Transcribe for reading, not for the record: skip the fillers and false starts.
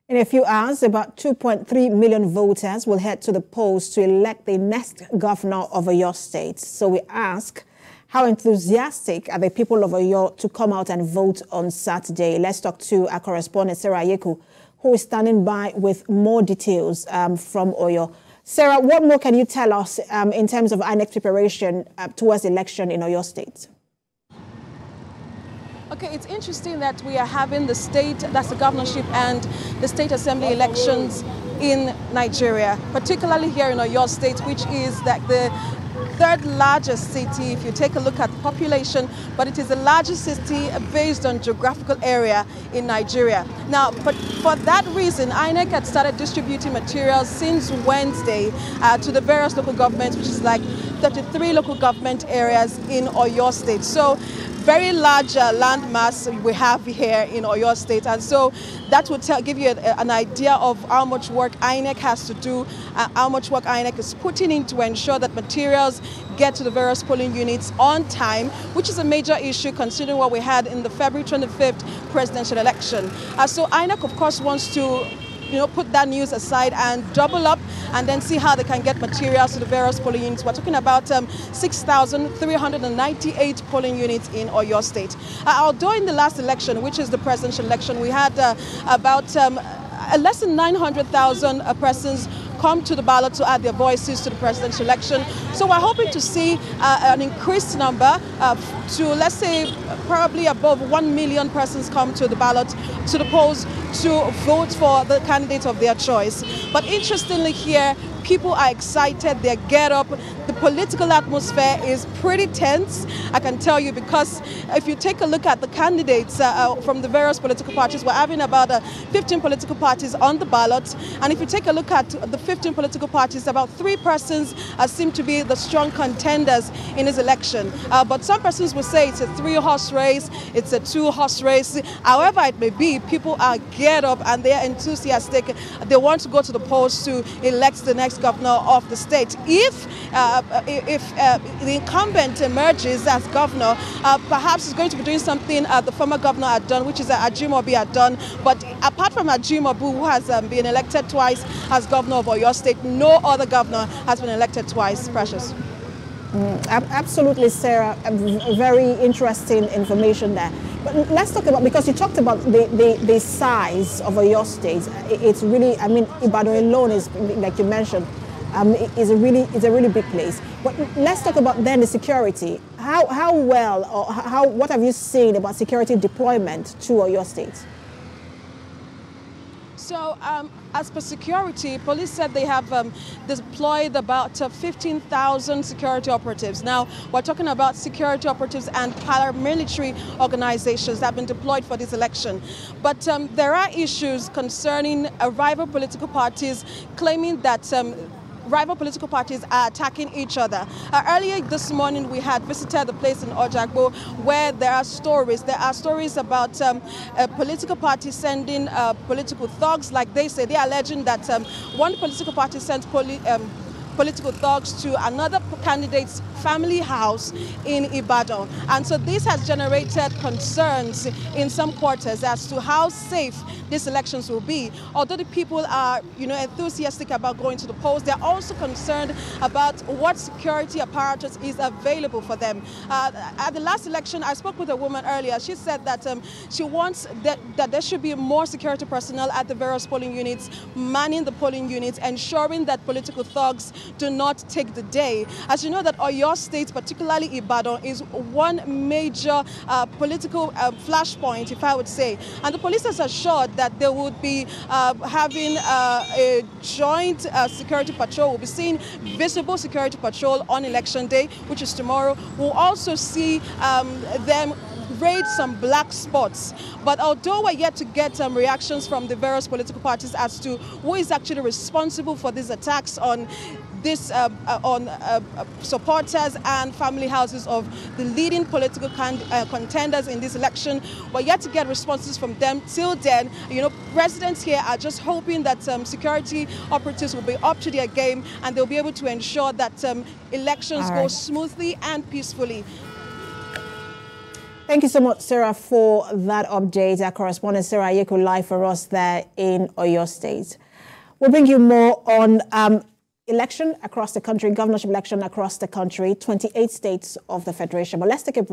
In a few hours, about 2.3 million voters will head to the polls to elect the next governor of Oyo State. So we ask, how enthusiastic are the people of Oyo to come out and vote on Saturday? Let's talk to our correspondent, Sarah Yeku, who is standing by with more details from Oyo. Sarah, what more can you tell us in terms of INEC preparation towards the election in Oyo State? Okay, it's interesting that we are having the state, that's the governorship and the state assembly elections in Nigeria, particularly here in Oyo State, which is like the third largest city if you take a look at population, but it is the largest city based on geographical area in Nigeria. Now, but for that reason, INEC had started distributing materials since Wednesday to the various local governments, which is like 33 local government areas in Oyo State. So very large landmass we have here in Oyo State, and so that would give you an idea of how much work INEC has to do, how much work INEC is putting in to ensure that materials get to the various polling units on time, which is a major issue considering what we had in the February 25th presidential election. So INEC, of course, wants to put that news aside and double up and then see how they can get materials to the various polling units. We're talking about 6,398 polling units in Oyo State. Although in the last election, which is the presidential election, we had about less than 900,000 persons come to the ballot to add their voices to the presidential election. So we're hoping to see an increased number to, let's say, probably above 1 million persons come to the ballot, to the polls, to vote for the candidate of their choice. But interestingly here, people are excited, they get up. The political atmosphere is pretty tense, I can tell you, because if you take a look at the candidates from the various political parties, we're having about 15 political parties on the ballot. And if you take a look at the 15 political parties, about 3 persons seem to be the strong contenders in this election. But some persons will say it's a 3-horse race, it's a 2-horse race. However it may be, people are get up and they're enthusiastic. They want to go to the polls to elect the next governor of the state. If the incumbent emerges as governor, perhaps he's going to be doing something the former governor had done, which is Ajimobi had done. But apart from Ajimobi, who has been elected twice as governor of Oyo State, no other governor has been elected twice. Precious. Absolutely, Sarah. Very interesting information there. But let's talk about, because you talked about the size of Oyo State. It's really, I mean, Ibadan alone is, like you mentioned, is a really big place. But let's talk about then the security. How well, or what have you seen about security deployment to Oyo State? So, as per security, police said they have deployed about 15,000 security operatives. Now, we're talking about security operatives and paramilitary organizations that have been deployed for this election. But there are issues concerning rival political parties claiming that rival political parties are attacking each other. Earlier this morning, we had visited the place in Ojagbo where there are stories. There are stories about political parties sending political thugs, like they say. They are alleging that one political party sent political thugs to another candidate's family house in Ibadan. And so this has generated concerns in some quarters as to how safe these elections will be. Although the people are, enthusiastic about going to the polls, they're also concerned about what security apparatus is available for them. At the last election, I spoke with a woman earlier. She said that she wants that there should be more security personnel at the various polling units, manning the polling units, ensuring that political thugs do not take the day. As you know, that Oyo State, particularly Ibadan, is one major political flashpoint, if I would say. And the police has assured that they would be having a joint security patrol. We'll be seeing visible security patrol on election day, which is tomorrow. We'll also see them raid some black spots. But although we're yet to get reactions from the various political parties as to who is actually responsible for these attacks on supporters and family houses of the leading political contenders in this election, we're yet to get responses from them. Till then, residents here are just hoping that security operatives will be up to their game and they'll be able to ensure that elections go smoothly and peacefully. Thank you so much, Sarah, for that update. Our correspondent, Sarah Ayeko, live for us there in Oyo State. We'll bring you more on election across the country, governorship election across the country, 28 states of the Federation. But let's take a break.